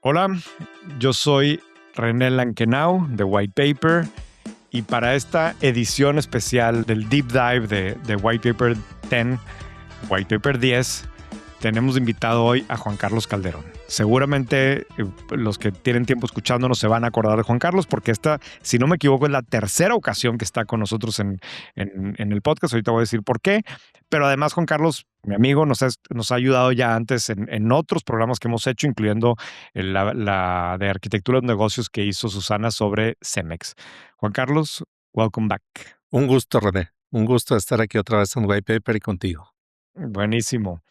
Hola, yo soy René Lankenau de White Paper y para esta edición especial del Deep Dive de White Paper 10, White Paper 10, tenemos invitado hoy a Juan Carlos Calderón. Seguramente los que tienen tiempo escuchándonos se van a acordar de Juan Carlos porque esta, si no me equivoco, es la tercera ocasión que está con nosotros en el podcast. Ahorita voy a decir por qué. Pero además Juan Carlos, mi amigo, nos ha ayudado ya antes en otros programas que hemos hecho, incluyendo la de arquitectura de negocios que hizo Susana sobre Cemex. Juan Carlos, welcome back. Un gusto, René. Un gusto estar aquí otra vez en White Paper y contigo. Buenísimo.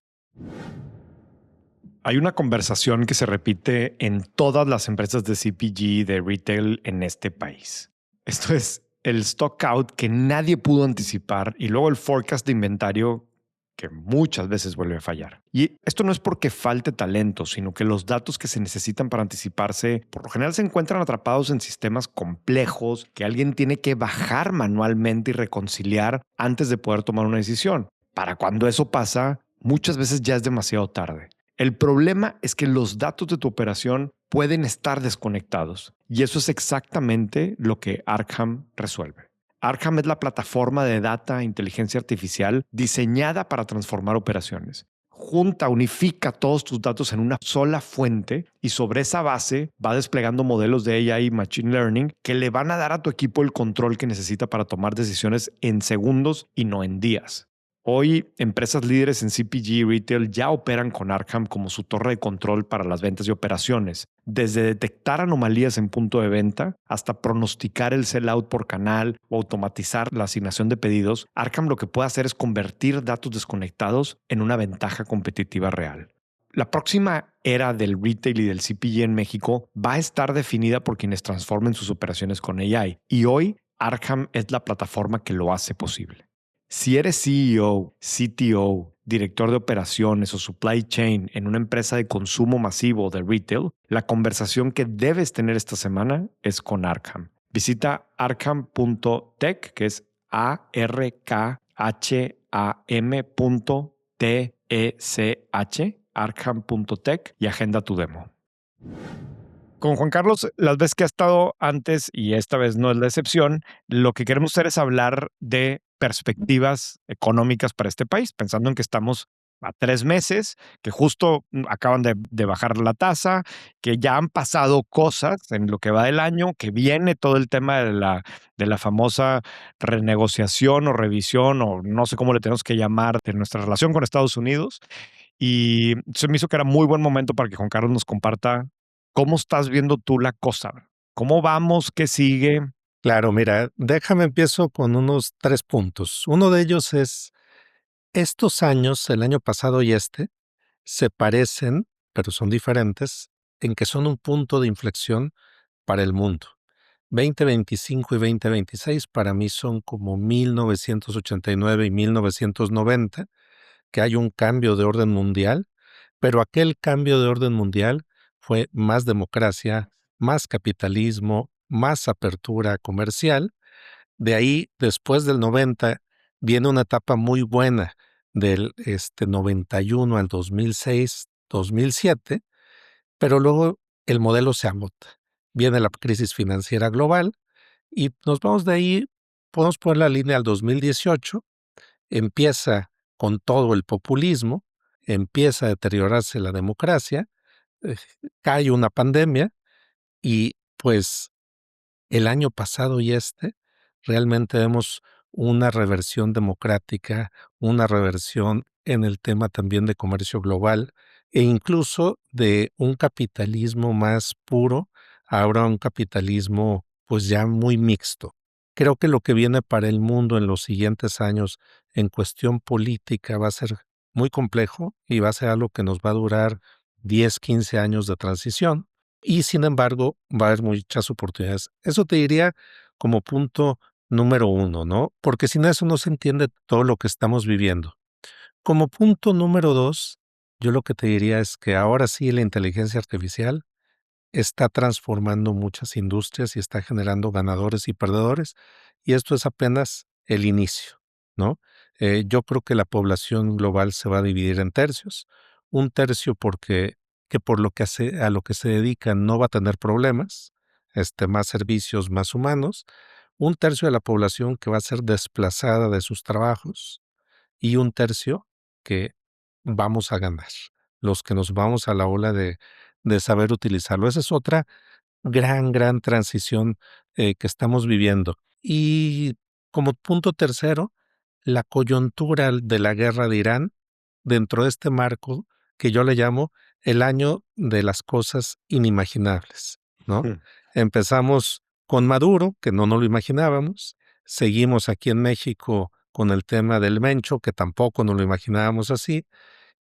Hay una conversación que se repite en todas las empresas de CPG, de retail en este país. Esto es el stock out que nadie pudo anticipar y luego el forecast de inventario que muchas veces vuelve a fallar. Y esto no es porque falte talento, sino que los datos que se necesitan para anticiparse por lo general se encuentran atrapados en sistemas complejos que alguien tiene que bajar manualmente y reconciliar antes de poder tomar una decisión. Para cuando eso pasa, muchas veces ya es demasiado tarde. El problema es que los datos de tu operación pueden estar desconectados y eso es exactamente lo que Arkham resuelve. Arkham es la plataforma de data e inteligencia artificial diseñada para transformar operaciones. Junta, unifica todos tus datos en una sola fuente y sobre esa base va desplegando modelos de AI y Machine Learning que le van a dar a tu equipo el control que necesita para tomar decisiones en segundos y no en días. Hoy, empresas líderes en CPG y retail ya operan con Arkham como su torre de control para las ventas y operaciones, desde detectar anomalías en punto de venta hasta pronosticar el sell-out por canal o automatizar la asignación de pedidos. Arkham lo que puede hacer es convertir datos desconectados en una ventaja competitiva real. La próxima era del retail y del CPG en México va a estar definida por quienes transformen sus operaciones con AI y hoy Arkham es la plataforma que lo hace posible. Si eres CEO, CTO, director de operaciones o supply chain en una empresa de consumo masivo de retail, la conversación que debes tener esta semana es con Arkham. Visita arkham.tech, que es ARKHAM.TECH, arkham.tech, y agenda tu demo. Con Juan Carlos, las veces que ha estado antes, y esta vez no es la excepción, lo que queremos hacer es hablar de perspectivas económicas para este país, pensando en que estamos a 3 meses, que justo acaban de bajar la tasa, que ya han pasado cosas en lo que va del año, que viene todo el tema de la famosa renegociación o revisión, o no sé cómo le tenemos que llamar, de nuestra relación con Estados Unidos. Y se me hizo que era muy buen momento para que Juan Carlos nos comparta cómo estás viendo tú la cosa. ¿Cómo vamos? ¿Qué sigue? Claro, mira, déjame empiezo con unos 3 puntos. Uno de ellos es, estos años, el año pasado y este, se parecen, pero son diferentes, en que son un punto de inflexión para el mundo. 2025 y 2026 para mí son como 1989 y 1990, que hay un cambio de orden mundial, pero aquel cambio de orden mundial fue más democracia, más capitalismo, más apertura comercial. De ahí, después del 90, viene una etapa muy buena del 91 al 2006, 2007, pero luego el modelo se agota. Viene la crisis financiera global y nos vamos de ahí, podemos poner la línea al 2018, empieza con todo el populismo, empieza a deteriorarse la democracia, eh, cae una pandemia y pues el año pasado y realmente vemos una reversión democrática, una reversión en el tema también de comercio global e incluso de un capitalismo más puro, ahora un capitalismo pues ya muy mixto. Creo que lo que viene para el mundo en los siguientes años en cuestión política va a ser muy complejo y va a ser algo que nos va a durar 10, 15 años de transición y sin embargo va a haber muchas oportunidades. Eso te diría como punto número 1, ¿no? Porque sin eso no se entiende todo lo que estamos viviendo. Como punto número 2, yo lo que te diría es que ahora sí la inteligencia artificial está transformando muchas industrias y está generando ganadores y perdedores, y esto es apenas el inicio, ¿no? Yo creo que la población global se va a dividir en tercios, un tercio porque que por lo que a lo que se dedican no va a tener problemas, más servicios, más humanos, un tercio de la población que va a ser desplazada de sus trabajos y un tercio que vamos a ganar, los que nos vamos a la ola de saber utilizarlo. Esa es otra gran transición que estamos viviendo. Y como punto tercero, la coyuntura de la guerra de Irán dentro de este marco que yo le llamo el año de las cosas inimaginables, ¿no? Mm. Empezamos con Maduro, que no nos lo imaginábamos, seguimos aquí en México con el tema del Mencho, que tampoco nos lo imaginábamos así,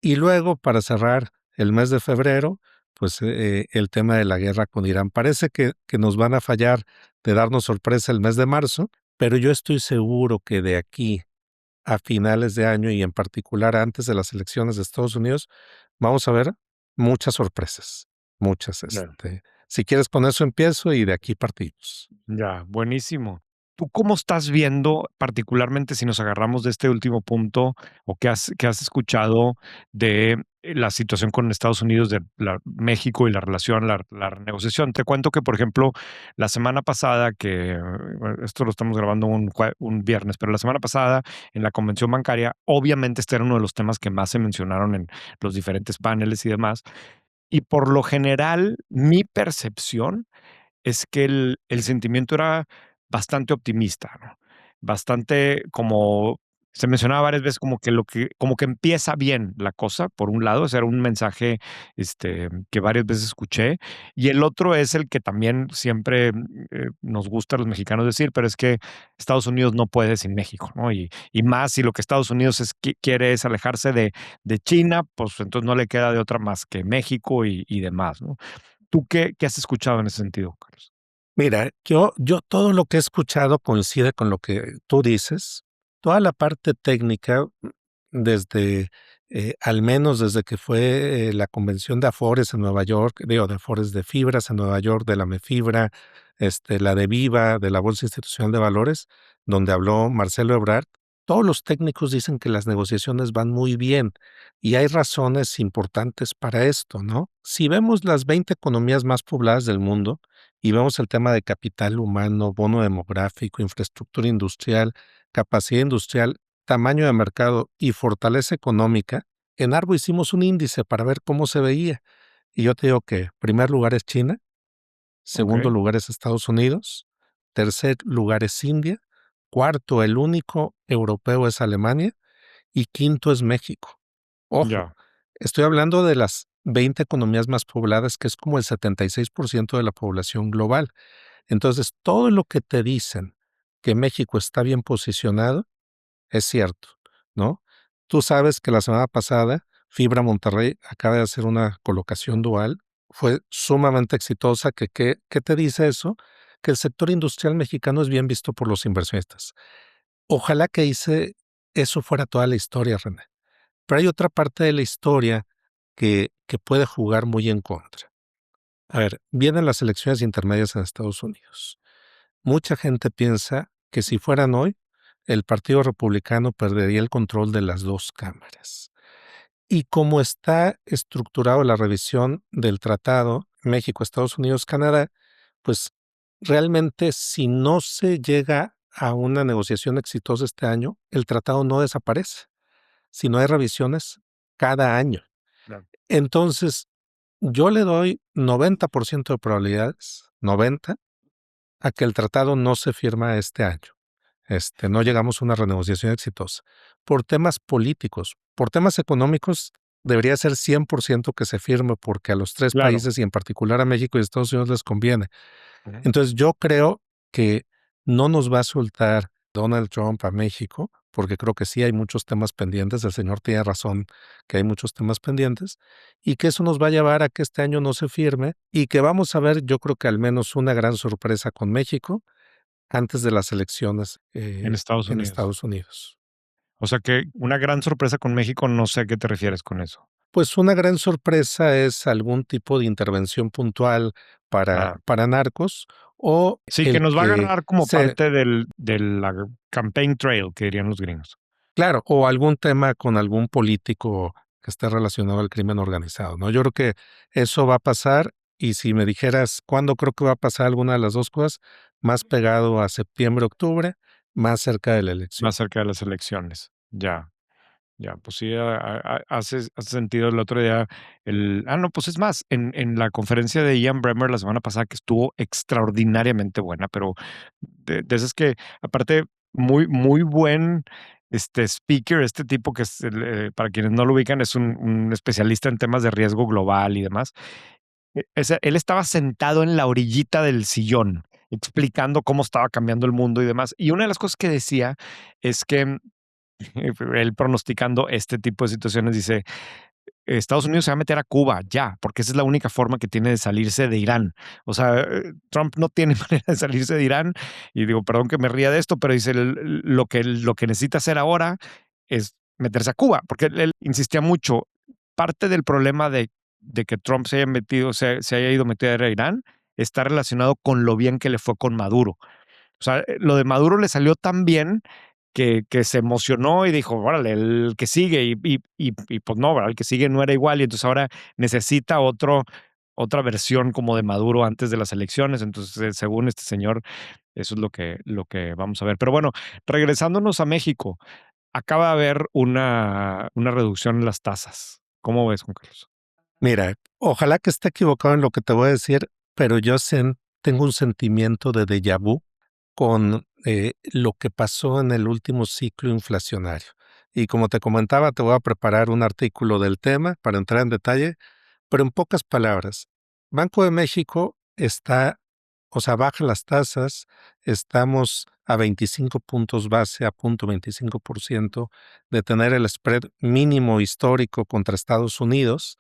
y luego, para cerrar el mes de febrero, pues el tema de la guerra con Irán. Parece que nos van a fallar de darnos sorpresa el mes de marzo, pero yo estoy seguro que de aquí a finales de año y en particular antes de las elecciones de Estados Unidos, vamos a ver muchas sorpresas, muchas. Si quieres, con eso empiezo y de aquí partimos. Ya, buenísimo. ¿Tú cómo estás viendo, particularmente si nos agarramos de este último punto, o qué has escuchado de la situación con Estados Unidos, de México y la relación, la negociación? Te cuento que, por ejemplo, la semana pasada, bueno, esto lo estamos grabando un viernes, pero la semana pasada en la convención bancaria, obviamente este era uno de los temas que más se mencionaron en los diferentes paneles y demás. Y por lo general, mi percepción es que el sentimiento era bastante optimista, ¿no? Bastante como se mencionaba varias veces como que empieza bien la cosa, por un lado, ese era un mensaje, que varias veces escuché, y el otro es el que también siempre, nos gusta a los mexicanos decir, pero es que Estados Unidos no puede sin México, ¿no? Y más si lo que Estados Unidos quiere es alejarse de China, pues entonces no le queda de otra más que México y demás, ¿no? ¿Tú qué has escuchado en ese sentido, Carlos? Mira, yo todo lo que he escuchado coincide con lo que tú dices. Toda la parte técnica, desde, al menos desde que fue la convención de Afores en Nueva York, digo, de Afores de Fibras en Nueva York, de la Mefibra, la de Viva, de la Bolsa Institucional de Valores, donde habló Marcelo Ebrard, todos los técnicos dicen que las negociaciones van muy bien y hay razones importantes para esto, ¿no? Si vemos las 20 economías más pobladas del mundo, y vemos el tema de capital humano, bono demográfico, infraestructura industrial, capacidad industrial, tamaño de mercado y fortaleza económica, en Arbo hicimos un índice para ver cómo se veía. Y yo te digo que primer lugar es China, segundo Okey, lugar es Estados Unidos, tercer lugar es India, cuarto, el único europeo es Alemania y quinto es México. Ojo, ya, estoy hablando de las 20 economías más pobladas, que es como el 76% de la población global. Entonces, todo lo que te dicen que México está bien posicionado es cierto, ¿no? Tú sabes que la semana pasada Fibra Monterrey acaba de hacer una colocación dual, fue sumamente exitosa. ¿Qué te dice eso? Que el sector industrial mexicano es bien visto por los inversionistas. Ojalá que eso fuera toda la historia, René. Pero hay otra parte de la historia que puede jugar muy en contra. A ver, vienen las elecciones intermedias en Estados Unidos. Mucha gente piensa que si fueran hoy, el Partido Republicano perdería el control de las dos cámaras. Y como está estructurado la revisión del tratado México, Estados Unidos, Canadá, pues realmente si no se llega a una negociación exitosa este año, el tratado no desaparece, sino hay revisiones cada año. claro, Entonces, yo le doy 90% de probabilidades, 90, a que el tratado no se firma este año. No llegamos a una renegociación exitosa. Por temas políticos, por temas económicos, debería ser 100% que se firme porque a los tres claro. países y en particular a México y Estados Unidos les conviene. Ujú. Entonces yo creo que no nos va a soltar Donald Trump a México, porque creo que sí hay muchos temas pendientes, el señor tiene razón que hay muchos temas pendientes, y que eso nos va a llevar a que este año no se firme y que vamos a ver, yo creo que al menos una gran sorpresa con México antes de las elecciones En Estados en Unidos. Estados Unidos. O sea que una gran sorpresa con México, no sé a qué te refieres con eso. Pues una gran sorpresa es algún tipo de intervención puntual Ah, para narcos o sí, que el nos va a que agarrar como parte de la campaign trail, que dirían los gringos. claro, o algún tema con algún político que esté relacionado al crimen organizado, ¿no? Yo creo que eso va a pasar y si me dijeras cuándo creo que va a pasar alguna de las dos cosas, más pegado a septiembre, octubre, más cerca de la elección. Más cerca de las elecciones. Ya. Ya, pues sí, hace sentido el otro día. No, pues es más, en la conferencia de Ian Bremmer la semana pasada, que estuvo extraordinariamente buena, pero de esas que, aparte, muy, muy buen speaker, este tipo que es, para quienes no lo ubican, es un especialista en temas de riesgo global y demás. Él estaba sentado en la orillita del sillón, explicando cómo estaba cambiando el mundo y demás. Y una de las cosas que decía es que él pronosticando este tipo de situaciones dice, Estados Unidos se va a meter a Cuba ya, porque esa es la única forma que tiene de salirse de Irán. O sea, Trump no tiene manera de salirse de Irán. Y digo, perdón que me ría de esto, pero dice, lo que necesita hacer ahora es meterse a Cuba, porque él insistía mucho. Parte del problema de que Trump se haya metido, se haya ido metido a Irán, está relacionado con lo bien que le fue con Maduro. O sea, lo de Maduro le salió tan bien que se emocionó y dijo, órale, el que sigue, pues no, ¿verdad? El que sigue no era igual, y entonces ahora necesita otra versión como de Maduro antes de las elecciones. Entonces, según este señor, eso es lo que vamos a ver. Pero bueno, regresándonos a México, acaba de haber una reducción en las tasas. ¿Cómo ves, Juan Carlos? Mira, ojalá que esté equivocado en lo que te voy a decir, pero yo tengo un sentimiento de déjà vu con lo que pasó en el último ciclo inflacionario. Y como te comentaba, te voy a preparar un artículo del tema para entrar en detalle, pero en pocas palabras, Banco de México está, o sea, baja las tasas, estamos a 25 puntos base, a 0.25% de tener el spread mínimo histórico contra Estados Unidos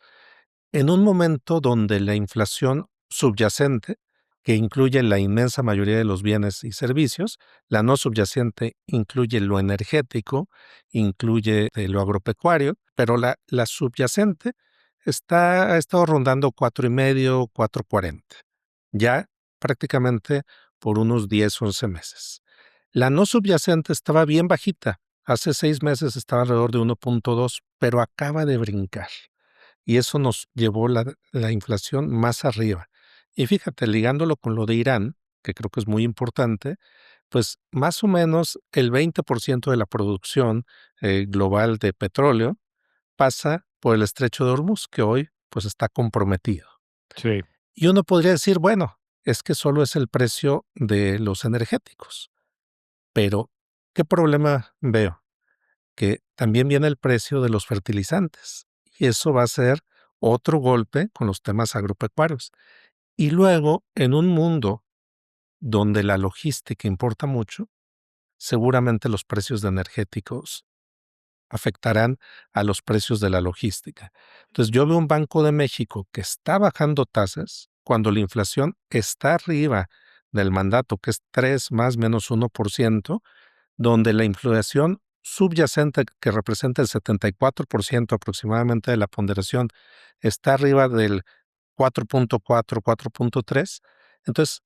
en un momento donde la inflación subyacente, que incluye la inmensa mayoría de los bienes y servicios, la no subyacente incluye lo energético, incluye lo agropecuario, pero la subyacente ha estado rondando 4,5, 4,40, ya prácticamente por unos 10, 11 meses. La no subyacente estaba bien bajita, hace 6 meses estaba alrededor de 1,2, pero acaba de brincar y eso nos llevó la inflación más arriba. Y fíjate, ligándolo con lo de Irán, que creo que es muy importante, pues más o menos el 20% de la producción global de petróleo pasa por el estrecho de Hormuz, que hoy pues está comprometido. Sí, Y uno podría decir, bueno, es que solo es el precio de los energéticos, pero ¿qué problema veo? Que también viene el precio de los fertilizantes. Y eso va a ser otro golpe con los temas agropecuarios. Y luego, en un mundo donde la logística importa mucho, seguramente los precios de energéticos afectarán a los precios de la logística. Entonces, yo veo un Banco de México que está bajando tasas cuando la inflación está arriba del mandato, que es 3 más menos 1%, donde la inflación subyacente, que representa el 74% aproximadamente de la ponderación, está arriba del 4,4, 4,3. Entonces,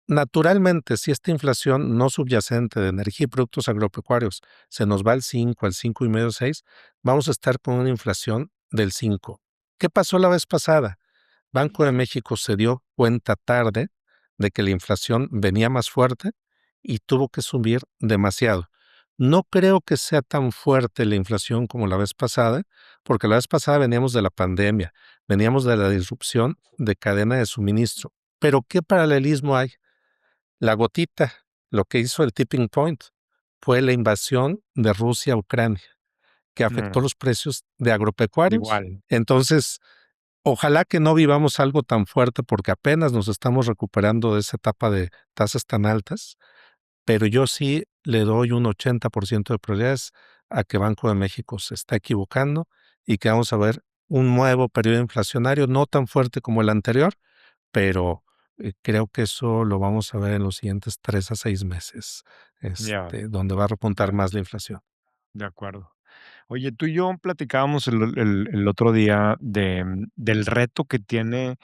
naturalmente, si esta inflación no subyacente de energía y productos agropecuarios se nos va al 5, al 5,5, 6, vamos a estar con una inflación del 5. ¿Qué pasó la vez pasada? Banco de México se dio cuenta tarde de que la inflación venía más fuerte y tuvo que subir demasiado. No creo que sea tan fuerte la inflación como la vez pasada, porque la vez pasada veníamos de la pandemia, veníamos de la disrupción de cadena de suministro. Pero ¿qué paralelismo hay? La gotita, lo que hizo el tipping point, fue la invasión de Rusia a Ucrania, que afectó mm, los precios de agropecuarios. igual. Entonces, ojalá que no vivamos algo tan fuerte porque apenas nos estamos recuperando de esa etapa de tasas tan altas, pero yo sí le doy un 80% de probabilidades a que Banco de México se está equivocando y que vamos a ver un nuevo periodo inflacionario, no tan fuerte como el anterior, pero creo que eso lo vamos a ver en los siguientes 3 a 6 meses, Ya, donde va a repuntar ya, más la inflación. de acuerdo. Oye, tú y yo platicábamos el otro día del reto que tiene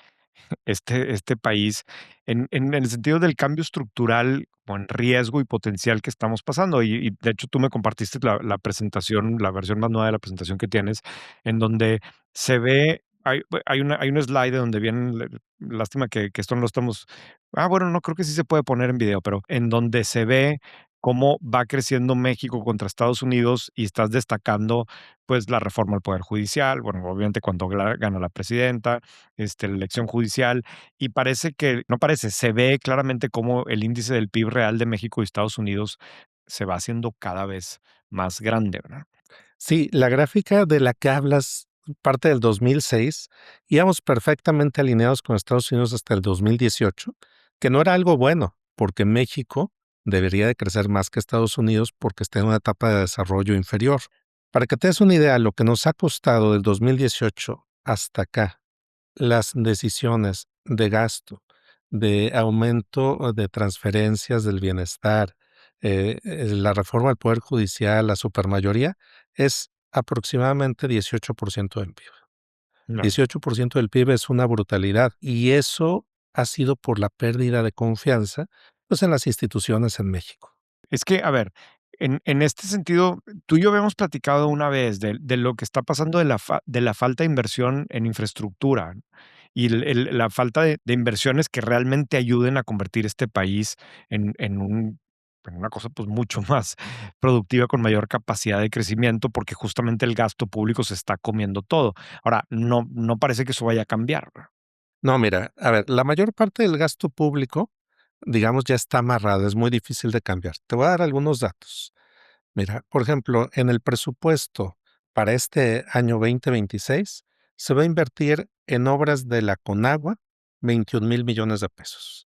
este país en el sentido del cambio estructural o en riesgo y potencial que estamos pasando. Y de hecho tú me compartiste la presentación, la versión más nueva de la presentación que tienes, en donde se ve, hay un slide donde vienen, lástima que esto no lo estamos, bueno, no creo que sí se puede poner en video, pero en donde se ve cómo va creciendo México contra Estados Unidos y estás destacando pues la reforma al Poder Judicial, bueno, obviamente cuando gana la presidenta, la elección judicial, y parece que, no parece, se ve claramente cómo el índice del PIB real de México y Estados Unidos se va haciendo cada vez más grande, ¿verdad? Sí, la gráfica de la que hablas parte del 2006, íbamos perfectamente alineados con Estados Unidos hasta el 2018, que no era algo bueno, porque México debería de crecer más que Estados Unidos porque está en una etapa de desarrollo inferior. Para que te des una idea, lo que nos ha costado del 2018 hasta acá, las decisiones de gasto, de aumento de transferencias del bienestar, la reforma al Poder Judicial, la supermayoría, es aproximadamente 18% del PIB. Claro. 18% del PIB es una brutalidad y eso ha sido por la pérdida de confianza, pues, en las instituciones en México. Es que, a ver, en este sentido, tú y yo habíamos platicado una vez de lo que está pasando de la falta de inversión en infraestructura, ¿no? Y la falta de inversiones que realmente ayuden a convertir este país en una cosa, pues, mucho más productiva, con mayor capacidad de crecimiento, porque justamente el gasto público se está comiendo todo. Ahora, no parece que eso vaya a cambiar, ¿verdad? No, mira, a ver, la mayor parte del gasto público, digamos, ya está amarrado, es muy difícil de cambiar. Te voy a dar algunos datos. Mira, por ejemplo, en el presupuesto para este año 2026 se va a invertir en obras de la Conagua 21,000 millones de pesos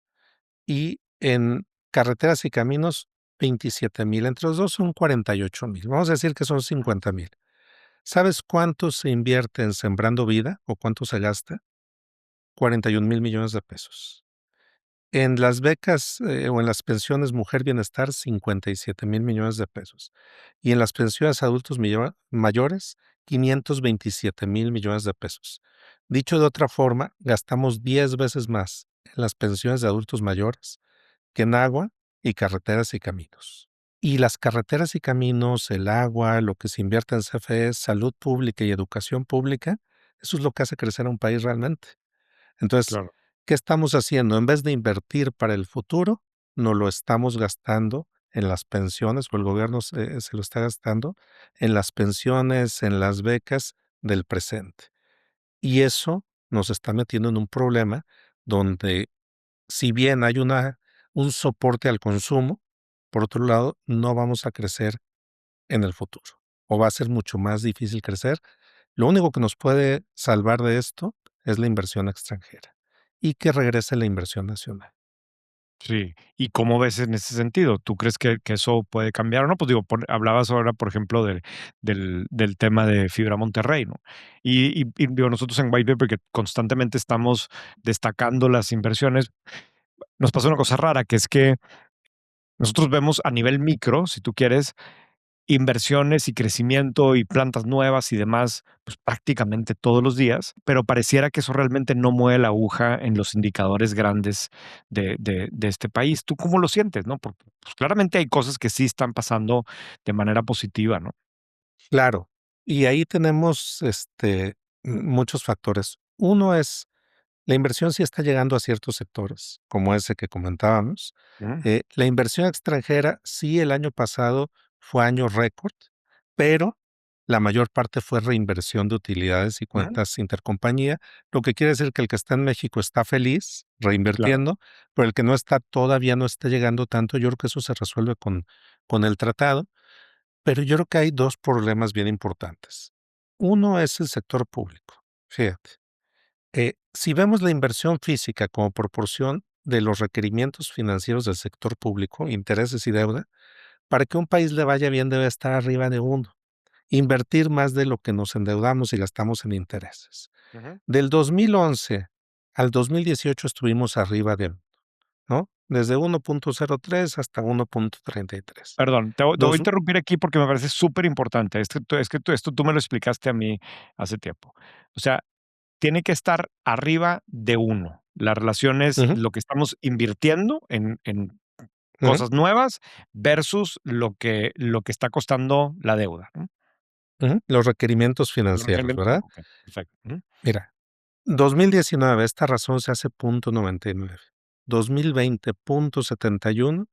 y en carreteras y caminos 27,000. Entre los dos son 48,000. Vamos a decir que son 50,000. ¿Sabes cuánto se invierte en Sembrando Vida o cuánto se gasta? 41,000 millones de pesos. En las becas, o en las pensiones Mujer Bienestar, 57,000 millones de pesos. Y en las pensiones adultos mayores, 527,000 millones de pesos. Dicho de otra forma, gastamos 10 veces más en las pensiones de adultos mayores que en agua y carreteras y caminos. Y las carreteras y caminos, el agua, lo que se invierte en CFE, salud pública y educación pública, eso es lo que hace crecer a un país realmente. Entonces, Claro. ¿qué estamos haciendo? En vez de invertir para el futuro, nos lo estamos gastando en las pensiones, o el gobierno se lo está gastando en las pensiones, en las becas del presente. Y eso nos está metiendo en un problema donde, si bien hay un soporte al consumo, por otro lado, no vamos a crecer en el futuro, o va a ser mucho más difícil crecer. Lo único que nos puede salvar de esto es la inversión extranjera y que regrese la inversión nacional. Sí, ¿y cómo ves en ese sentido? ¿Tú crees que eso puede cambiar o no? Pues digo, hablabas ahora, por ejemplo, del tema de Fibra Monterrey, ¿no? Y digo, nosotros en White Paper, que constantemente estamos destacando las inversiones, nos pasa una cosa rara, que es que nosotros vemos a nivel micro, si tú quieres, inversiones y crecimiento y plantas nuevas y demás, pues prácticamente todos los días, pero pareciera que eso realmente no mueve la aguja en los indicadores grandes de este país. ¿Tú cómo lo sientes, no? Porque pues, claramente hay cosas que sí están pasando de manera positiva, ¿no? Claro, y ahí tenemos muchos factores. Uno es la inversión sí está llegando a ciertos sectores, como ese que comentábamos. Mm, La inversión extranjera sí el año pasado fue año récord, pero la mayor parte fue reinversión de utilidades y ujú, cuentas intercompañía, lo que quiere decir que el que está en México está feliz claro. reinvirtiendo, pero el que no está todavía no está llegando tanto. Yo creo que eso se resuelve con el tratado, pero yo creo que hay dos problemas bien importantes. Uno es el sector público. Fíjate. Si vemos la inversión física como proporción de los requerimientos financieros del sector público, intereses y deuda, para que un país le vaya bien debe estar arriba de uno. Invertir más de lo que nos endeudamos y gastamos en intereses. Ujú. Del 2011 al 2018 estuvimos arriba de, ¿no? Desde 1,03 hasta 1,33. Perdón, te voy a Dos, interrumpir aquí porque me parece súper importante. Es que esto tú me lo explicaste a mí hace tiempo. O sea, tiene que estar arriba de uno. La relación es Ujú, lo que estamos invirtiendo en ujú, cosas nuevas versus lo que está costando la deuda, ¿no? ujú. Los requerimientos Los financieros, requerimientos, ¿verdad? okey, perfecto. Ujú, Mira, 2019, esta razón se hace 0.99, 2020, 0.71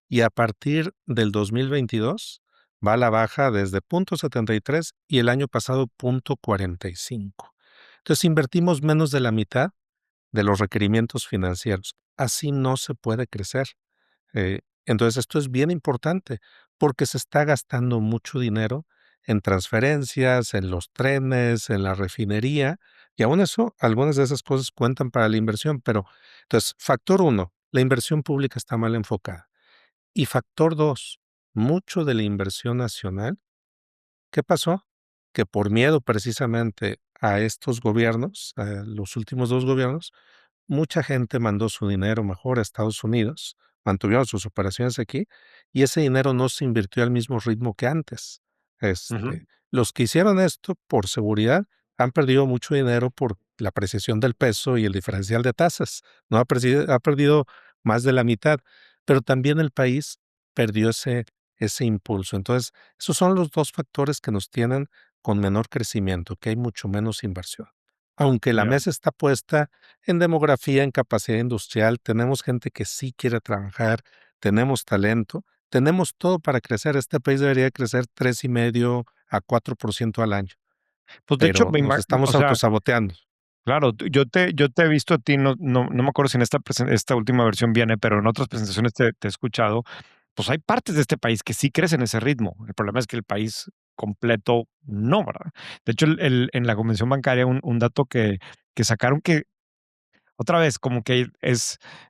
y a partir del 2022 va a la baja desde 0.73 y el año pasado 0.45. Entonces invertimos menos de la mitad de los requerimientos financieros. Así no se puede crecer. Entonces, esto es bien importante porque se está gastando mucho dinero en transferencias, en los trenes, en la refinería, y aún eso, algunas de esas cosas cuentan para la inversión, pero entonces, factor uno, la inversión pública está mal enfocada. Y factor dos, mucho de la inversión nacional, ¿qué pasó? Que por miedo precisamente a estos gobiernos, a los últimos dos gobiernos, mucha gente mandó su dinero mejor a Estados Unidos, mantuvieron sus operaciones aquí y ese dinero no se invirtió al mismo ritmo que antes. ujú, Los que hicieron esto por seguridad han perdido mucho dinero por la apreciación del peso y el diferencial de tasas. No ha perdido más de la mitad, pero también el país perdió ese impulso. Entonces, esos son los dos factores que nos tienen con menor crecimiento, que hay mucho menos inversión. Aunque la ya. mesa está puesta en demografía, en capacidad industrial, tenemos gente que sí quiere trabajar, tenemos talento, tenemos todo para crecer. Este país debería crecer 3,5 a 4% al año, Pues, de hecho, pero nos o estamos sea, autosaboteando. claro, yo te he visto a ti, no me acuerdo si en esta última versión viene, pero en otras presentaciones te he escuchado, pues, hay partes de este país que sí crecen ese ritmo. El problema es que el país completo no, ¿verdad? De hecho, en la convención bancaria, un dato que sacaron que otra vez, como que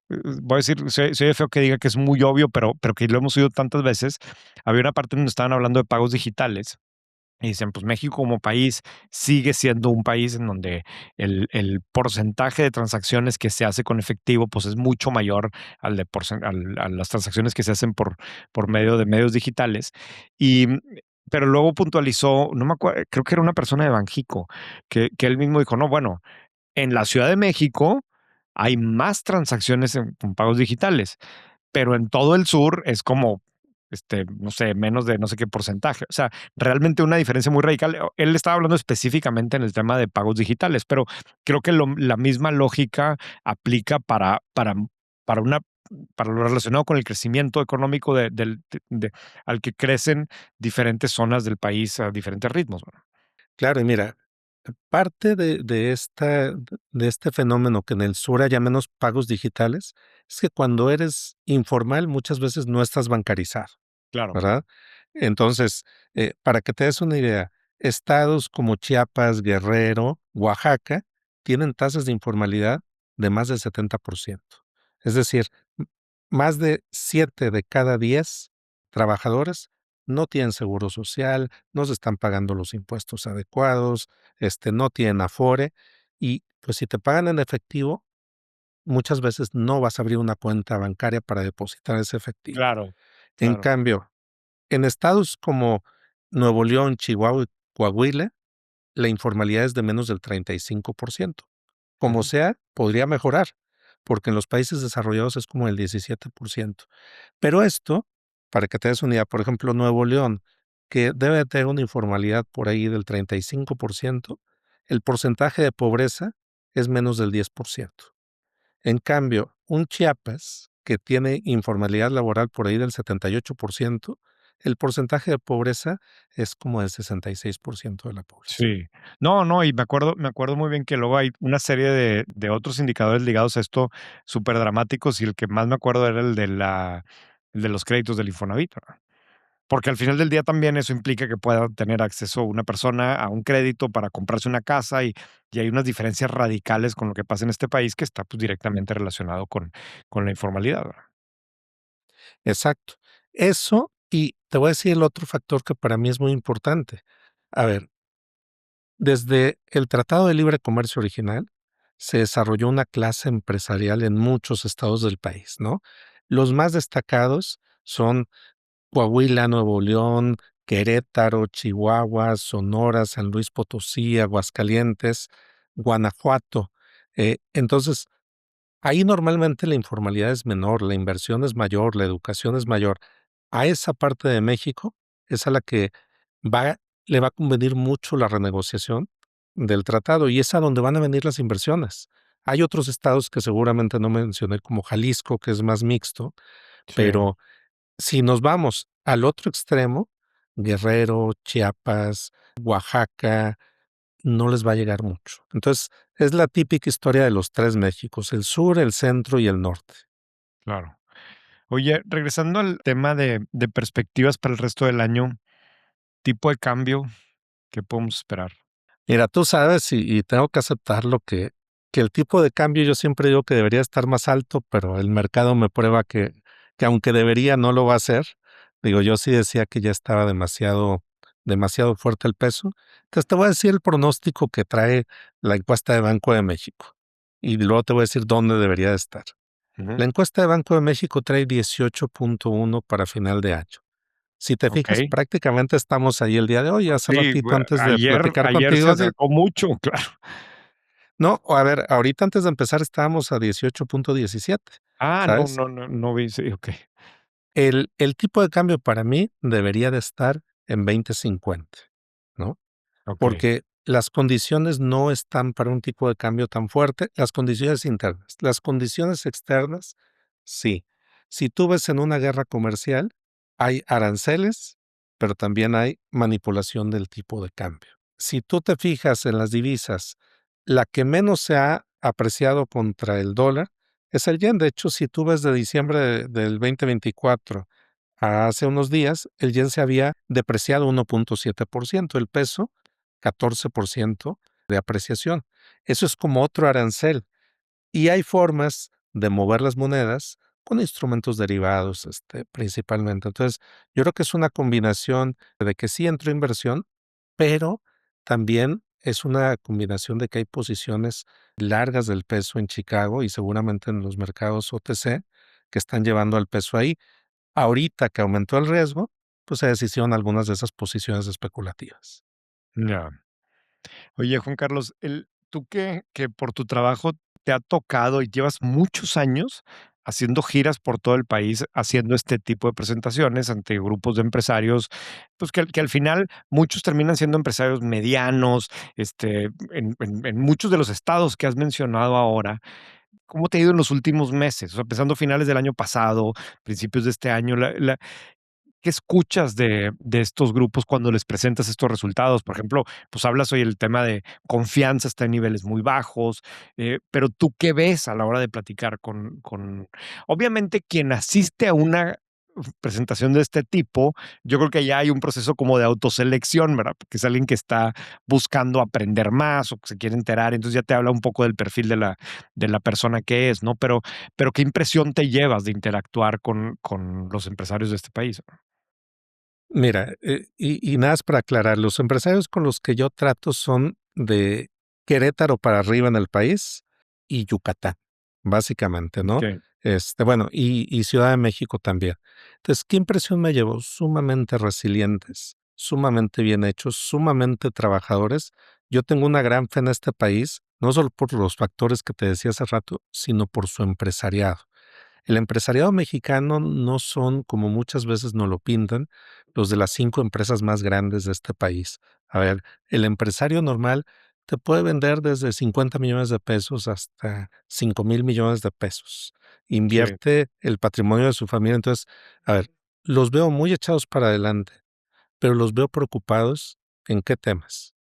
voy a decir, se oye feo que diga que es muy obvio, pero que lo hemos oído tantas veces. Había una parte donde estaban hablando de pagos digitales y dicen, pues México como país sigue siendo un país en donde el porcentaje de transacciones que se hace con efectivo, pues es mucho mayor a las transacciones que se hacen por medio de medios digitales. Y, pero luego puntualizó, no me acuerdo, creo que era una persona de Banjico, que él mismo dijo, no, bueno, en la Ciudad de México hay más transacciones con pagos digitales, pero en todo el sur es como, no sé, menos de no sé qué porcentaje. O sea, realmente una diferencia muy radical. Él estaba hablando específicamente en el tema de pagos digitales, pero creo que la misma lógica aplica para una para lo relacionado con el crecimiento económico al que crecen diferentes zonas del país a diferentes ritmos, ¿verdad? Claro, y mira, parte de este fenómeno que en el sur haya menos pagos digitales es que cuando eres informal muchas veces no estás bancarizado. Claro, ¿Verdad? Entonces, para que te des una idea, estados como Chiapas, Guerrero, Oaxaca tienen tasas de informalidad de más del 70%. Es decir, más de 7 de cada 10 trabajadores no tienen seguro social, no se están pagando los impuestos adecuados, no tienen Afore y pues si te pagan en efectivo, muchas veces no vas a abrir una cuenta bancaria para depositar ese efectivo. claro, En claro. cambio, en estados como Nuevo León, Chihuahua y Coahuila, la informalidad es de menos del 35%. Como Ujú. sea, podría mejorar, porque en los países desarrollados es como el 17%. Pero esto, para que te des una idea, por ejemplo, Nuevo León, que debe de tener una informalidad por ahí del 35%, el porcentaje de pobreza es menos del 10%. En cambio, un Chiapas que tiene informalidad laboral por ahí del 78%, el porcentaje de pobreza es como del 66% de la población. Sí. No, no, y me acuerdo muy bien que luego hay una serie de otros indicadores ligados a esto súper dramáticos y el que más me acuerdo era el de los créditos del Infonavit, ¿verdad? Porque al final del día también eso implica que pueda tener acceso una persona a un crédito para comprarse una casa y hay unas diferencias radicales con lo que pasa en este país que está, pues, directamente relacionado con la informalidad, ¿verdad? Exacto. Eso, y te voy a decir el otro factor que para mí es muy importante. A ver, desde el Tratado de Libre Comercio original, se desarrolló una clase empresarial en muchos estados del país, ¿no? Los más destacados son Coahuila, Nuevo León, Querétaro, Chihuahua, Sonora, San Luis Potosí, Aguascalientes, Guanajuato. Entonces, ahí normalmente la informalidad es menor, la inversión es mayor, la educación es mayor. A esa parte de México es a la que va, le va a convenir mucho la renegociación del tratado y es a donde van a venir las inversiones. Hay otros estados que seguramente no mencioné, como Jalisco, que es más mixto, Sí, pero si nos vamos al otro extremo, Guerrero, Chiapas, Oaxaca, no les va a llegar mucho. Entonces, es la típica historia de los tres Méxicos, el sur, el centro y el norte. claro. Oye, regresando al tema de perspectivas para el resto del año, tipo de cambio, ¿qué podemos esperar? Mira, tú sabes y tengo que aceptarlo que el tipo de cambio yo siempre digo que debería estar más alto, pero el mercado me prueba que aunque debería, no lo va a hacer. Digo, yo sí decía que ya estaba demasiado fuerte el peso. Entonces te voy a decir el pronóstico que trae la encuesta de Banco de México y luego te voy a decir dónde debería de estar. Ujú. La encuesta de Banco de México trae 18.1 para final de año. Si te fijas, Okey. prácticamente estamos ahí el día de hoy. Pues Hace sí, ratito antes de platicar ayer se contigo, acercó mucho, claro. no, a ver, ahorita antes de empezar estábamos a 18.17, Ah, no, ¿sabes? no, no, no vi, sí, okey, El tipo de cambio para mí debería de estar en 20.50, ¿no? okey, Porque las condiciones no están para un tipo de cambio tan fuerte, las condiciones internas. Las condiciones externas, sí. Si tú ves en una guerra comercial, hay aranceles, pero también hay manipulación del tipo de cambio. Si tú te fijas en las divisas, la que menos se ha apreciado contra el dólar es el yen. De hecho, si tú ves de diciembre del 2024 a hace unos días, el yen se había depreciado 1.7%, el peso 14% de apreciación. Eso es como otro arancel. Y hay formas de mover las monedas con instrumentos derivados, principalmente. Entonces, yo creo que es una combinación de que sí entró inversión, pero también es una combinación de que hay posiciones largas del peso en Chicago y seguramente en los mercados OTC que están llevando al peso ahí. Ahorita que aumentó el riesgo, pues se deshicieron algunas de esas posiciones especulativas. ya. Oye, Juan Carlos, tú que por tu trabajo te ha tocado y llevas muchos años haciendo giras por todo el país, haciendo este tipo de presentaciones ante grupos de empresarios, pues que al final muchos terminan siendo empresarios medianos, en muchos de los estados que has mencionado ahora. ¿Cómo te ha ido en los últimos meses? O sea, empezando finales del año pasado, principios de este año, ¿qué escuchas de estos grupos cuando les presentas estos resultados? Por ejemplo, pues hablas hoy el tema de confianza está en niveles muy bajos, pero ¿tú qué ves a la hora de platicar con obviamente quien asiste a una presentación de este tipo, yo creo que ya hay un proceso como de autoselección, ¿verdad? Porque es alguien que está buscando aprender más o que se quiere enterar, entonces ya te habla un poco del perfil de la persona que es, ¿no? Pero ¿qué impresión te llevas de interactuar con los empresarios de este país? Mira, y nada más para aclarar, los empresarios con los que yo trato son de Querétaro para arriba en el país y Yucatán, básicamente, ¿no? Okey, Bueno, y Ciudad de México también. Entonces, ¿qué impresión me llevó? Sumamente resilientes, sumamente bien hechos, sumamente trabajadores. Yo tengo una gran fe en este país, no solo por los factores que te decía hace rato, sino por su empresariado. El empresariado mexicano no son, como muchas veces nos lo pintan, los de las 5 empresas más grandes de este país. A ver, el empresario normal te puede vender desde 50 millones de pesos hasta 5,000 millones de pesos. sí, Invierte el patrimonio de su familia. Entonces, a ver, los veo muy echados para adelante, pero los veo preocupados en qué temas.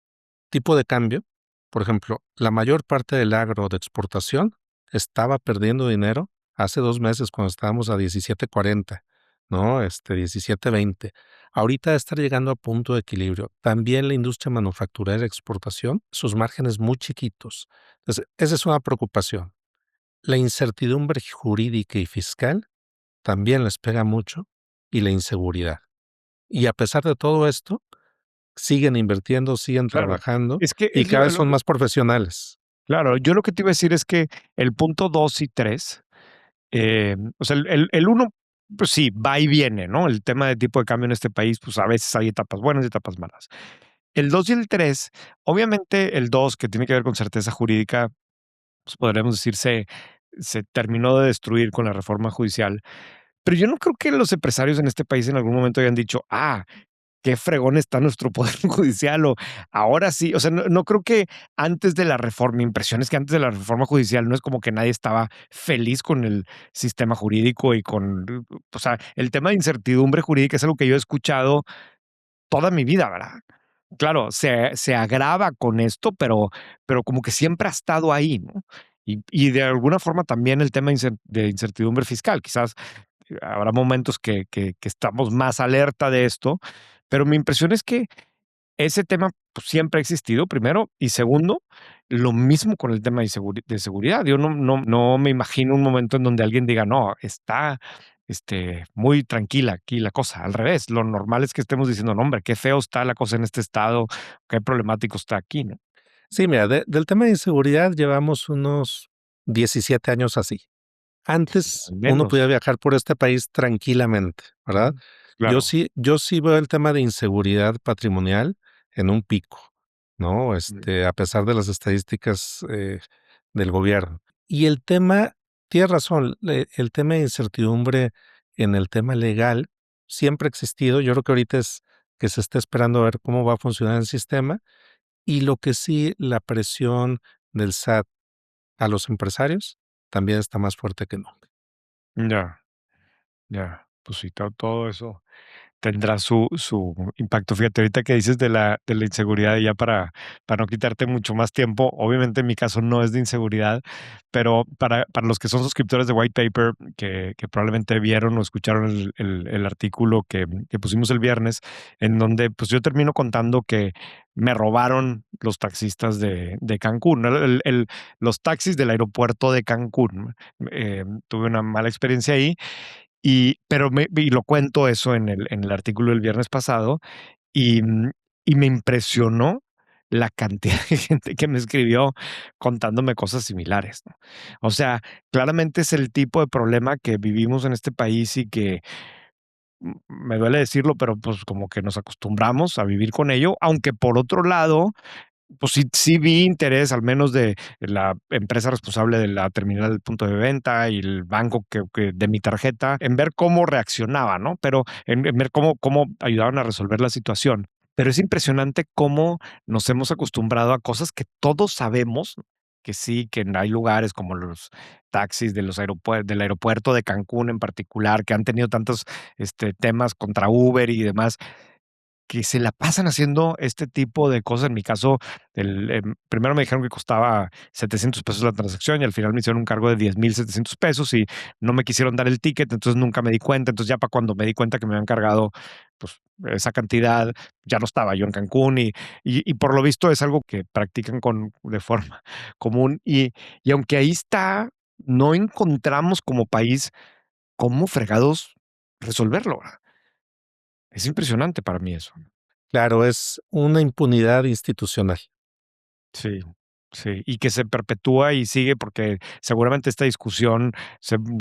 Tipo de cambio, por ejemplo, la mayor parte del agro de exportación estaba perdiendo dinero hace 2 meses cuando estábamos a 17.40, ¿no? 17.20. Ahorita está llegando a punto de equilibrio. También la industria manufacturera de exportación, sus márgenes muy chiquitos. Entonces, esa es una preocupación. La incertidumbre jurídica y fiscal también les pega mucho y la inseguridad. Y a pesar de todo esto, siguen invirtiendo, siguen claro. trabajando Es que y es cada vez lo son que más profesionales. claro, yo lo que te iba a decir es que el punto 2 y 3, o sea, el 1, pues sí, va y viene, ¿no? El tema de tipo de cambio en este país, pues a veces hay etapas buenas y etapas malas. El 2 y el 3, obviamente el 2 que tiene que ver con certeza jurídica, pues podríamos decir se terminó de destruir con la reforma judicial, pero yo no creo que los empresarios en este país en algún momento hayan dicho: qué fregón está nuestro poder judicial, o ahora sí, o sea, no creo que antes de la reforma, mi impresión es que antes de la reforma judicial no es como que nadie estaba feliz con el sistema jurídico y con, o sea, el tema de incertidumbre jurídica es algo que yo he escuchado toda mi vida, ¿verdad? Claro, se agrava con esto, pero como que siempre ha estado ahí, ¿no? Y de alguna forma también el tema de incertidumbre fiscal, quizás habrá momentos que estamos más alerta de esto, pero mi impresión es que ese tema, pues, siempre ha existido, primero, y segundo, lo mismo con el tema de seguridad. Yo no me imagino un momento en donde alguien diga: "No, está, muy tranquila aquí la cosa", al revés, lo normal es que estemos diciendo: "No, hombre, qué feo está la cosa en este estado, qué problemático está aquí", ¿no? Sí, mira, del tema de inseguridad llevamos unos 17 años así. Antes Al uno podía menos. viajar por este país tranquilamente, ¿verdad? Ujú. Yo Claro. sí yo sí veo el tema de inseguridad patrimonial en un pico, ¿no? Mm, A pesar de las estadísticas, del gobierno. Y el tema tienes razón, el tema de incertidumbre en el tema legal siempre ha existido. Yo creo que ahorita es que se está esperando a ver cómo va a funcionar el sistema, y lo que sí, la presión del SAT a los empresarios también está más fuerte que nunca. ya, ya. Pues sí, todo eso tendrá su impacto. Fíjate, ahorita que dices de la inseguridad, y ya para no quitarte mucho más tiempo, obviamente en mi caso no es de inseguridad, pero para los que son suscriptores de White Paper, que probablemente vieron o escucharon el artículo que pusimos el viernes, en donde pues yo termino contando que me robaron los taxistas de Cancún, ¿no? Los taxis del aeropuerto de Cancún. Tuve una mala experiencia ahí pero lo cuento eso en el artículo del viernes pasado, y, y me impresionó la cantidad de gente que me escribió contándome cosas similares, ¿no? O sea, claramente es el tipo de problema que vivimos en este país y que, me duele decirlo, pero, pues, como que nos acostumbramos a vivir con ello, aunque por otro lado, pues sí vi interés, al menos de la empresa responsable de la terminal del punto de venta y el banco que de mi tarjeta, en ver cómo reaccionaba, ¿no? Pero en ver cómo ayudaban a resolver la situación. Pero es impresionante cómo nos hemos acostumbrado a cosas que todos sabemos que sí, que hay lugares como los taxis de los del aeropuerto de Cancún en particular, que han tenido tantos, temas contra Uber y demás, que se la pasan haciendo este tipo de cosas. En mi caso, primero me dijeron que costaba $700 la transacción, y al final me hicieron un cargo de 10,700 pesos y no me quisieron dar el ticket, entonces nunca me di cuenta. Entonces ya para cuando me di cuenta que me habían cargado, pues, esa cantidad, ya no estaba yo en Cancún, y por lo visto es algo que practican de forma común. Y aunque ahí está, no encontramos como país cómo fregados resolverlo. Es impresionante para mí eso. Claro, es una impunidad institucional. Sí, sí, y que se perpetúa y sigue, porque seguramente esta discusión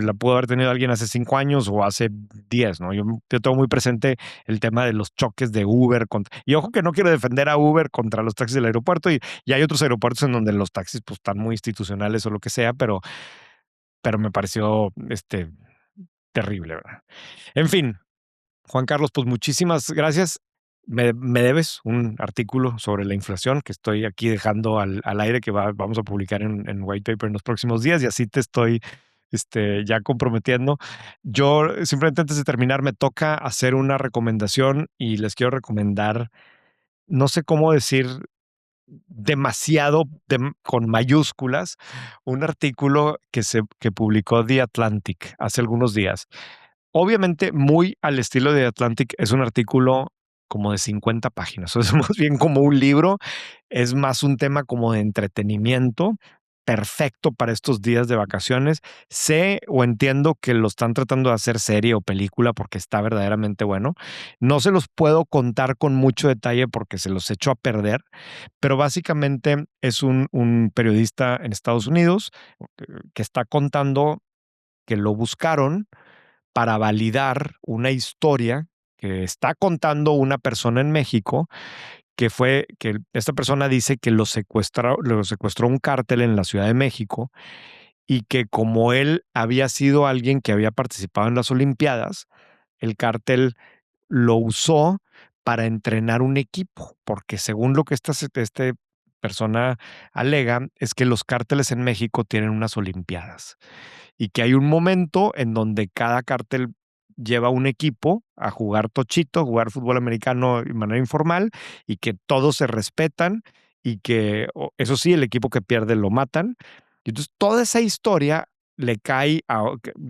la pudo haber tenido alguien hace 5 años o hace 10, ¿no? Yo tengo muy presente el tema de los choques de Uber y ojo que no quiero defender a Uber contra los taxis del aeropuerto, y hay otros aeropuertos en donde los taxis, pues, están muy institucionales o lo que sea, pero me pareció, terrible, ¿verdad? En fin, Juan Carlos, pues muchísimas gracias. Me debes un artículo sobre la inflación que estoy aquí dejando al aire, que vamos a publicar en White Paper en los próximos días, y así te estoy, ya comprometiendo. Yo simplemente, antes de terminar, me toca hacer una recomendación, y les quiero recomendar, no sé cómo decir demasiado con mayúsculas, un artículo que publicó The Atlantic hace algunos días. Obviamente, muy al estilo de Atlantic, es un artículo como de 50 páginas, o es más bien como un libro, es más un tema como de entretenimiento, perfecto para estos días de vacaciones. Sé o entiendo que lo están tratando de hacer serie o película porque está verdaderamente bueno. No se los puedo contar con mucho detalle porque se los echo a perder, pero básicamente es un periodista en Estados Unidos, que está contando que lo buscaron para validar una historia que está contando una persona en México, que fue que esta persona dice que lo secuestró un cártel en la Ciudad de México y que como él había sido alguien que había participado en las Olimpiadas, el cártel lo usó para entrenar un equipo, porque según lo que este persona alega es que los cárteles en México tienen unas Olimpiadas y que hay un momento en donde cada cártel lleva un equipo a jugar tochito, jugar fútbol americano de manera informal y que todos se respetan y que, eso sí, el equipo que pierde lo matan. Y entonces toda esa historia le cae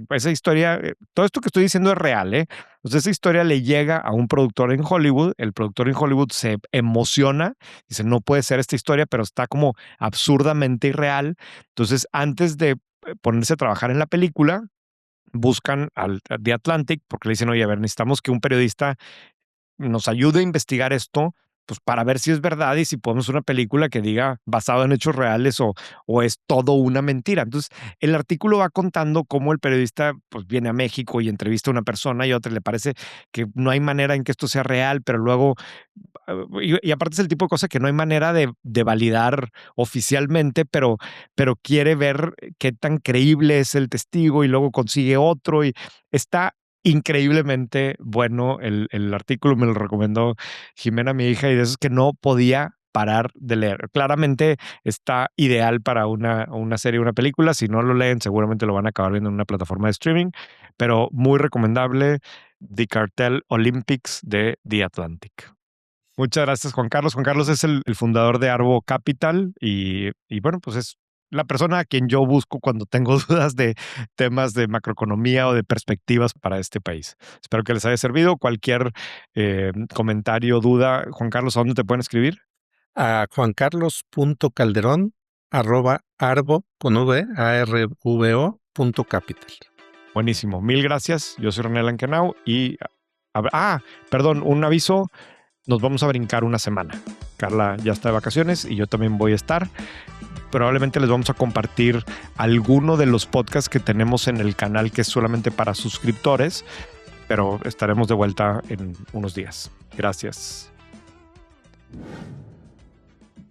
esa historia, todo esto que estoy diciendo es real, ¿eh? Entonces esa historia le llega a un productor en Hollywood, el productor en Hollywood se emociona, dice, no puede ser esta historia, pero está como absurdamente irreal. Entonces, antes de ponerse a trabajar en la película, buscan al The Atlantic porque le dicen, oye, a ver, necesitamos que un periodista nos ayude a investigar esto, pues para ver si es verdad y si podemos hacer una película que diga basado en hechos reales o es todo una mentira. Entonces, el artículo va contando cómo el periodista pues viene a México y entrevista a una persona y a otra le parece que no hay manera en que esto sea real, pero luego y aparte es el tipo de cosa que no hay manera de validar oficialmente, pero quiere ver qué tan creíble es el testigo y luego consigue otro y está increíblemente bueno el artículo, me lo recomendó Jimena, mi hija, y de eso es que no podía parar de leer. Claramente está ideal para una serie, una película. Si no lo leen, seguramente lo van a acabar viendo en una plataforma de streaming, pero muy recomendable The Cartel Olympics de The Atlantic. Muchas gracias, Juan Carlos. Juan Carlos es el fundador de Arbo Capital y bueno, pues es la persona a quien yo busco cuando tengo dudas de temas de macroeconomía o de perspectivas para este país. Espero que les haya servido. Cualquier comentario, duda, Juan Carlos, ¿a dónde te pueden escribir? A juancarlos.calderón@arbo con v, arvo.capital. Buenísimo. Mil gracias. Yo soy René Lankenau y perdón, un aviso. Nos vamos a brincar una semana. Carla ya está de vacaciones y yo también voy a estar. Probablemente les vamos a compartir alguno de los podcasts que tenemos en el canal que es solamente para suscriptores, pero estaremos de vuelta en unos días. Gracias.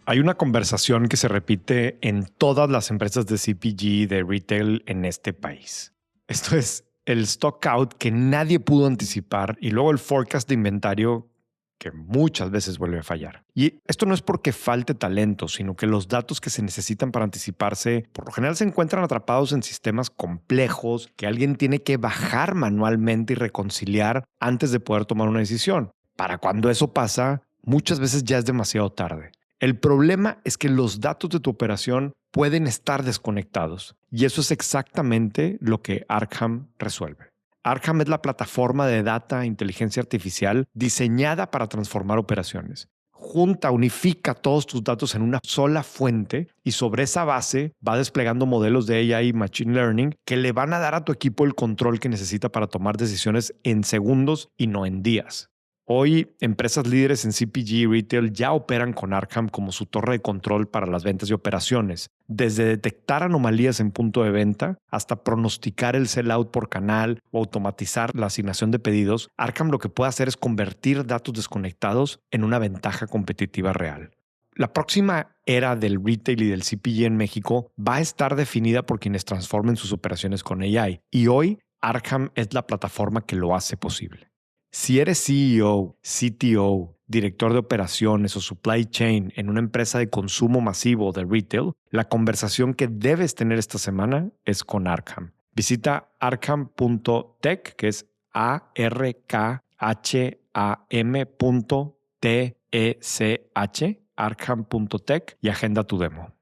Hay una conversación que se repite en todas las empresas de CPG, de retail en este país. Esto es el stock out que nadie pudo anticipar y luego el forecast de inventario que muchas veces vuelve a fallar. Y esto no es porque falte talento, sino que los datos que se necesitan para anticiparse por lo general se encuentran atrapados en sistemas complejos que alguien tiene que bajar manualmente y reconciliar antes de poder tomar una decisión. Para cuando eso pasa, muchas veces ya es demasiado tarde. El problema es que los datos de tu operación pueden estar desconectados y eso es exactamente lo que Arkham resuelve. Arkham es la plataforma de data e inteligencia artificial diseñada para transformar operaciones. Junta, unifica todos tus datos en una sola fuente y sobre esa base va desplegando modelos de AI y Machine Learning que le van a dar a tu equipo el control que necesita para tomar decisiones en segundos y no en días. Hoy, empresas líderes en CPG y retail ya operan con Arkham como su torre de control para las ventas y operaciones, desde detectar anomalías en punto de venta hasta pronosticar el sell-out por canal o automatizar la asignación de pedidos. Arkham lo que puede hacer es convertir datos desconectados en una ventaja competitiva real. La próxima era del retail y del CPG en México va a estar definida por quienes transformen sus operaciones con AI y hoy Arkham es la plataforma que lo hace posible. Si eres CEO, CTO, director de operaciones o supply chain en una empresa de consumo masivo de retail, la conversación que debes tener esta semana es con Arkham. Visita arkham.tech, que es arkham.tech, arkham.tech y agenda tu demo.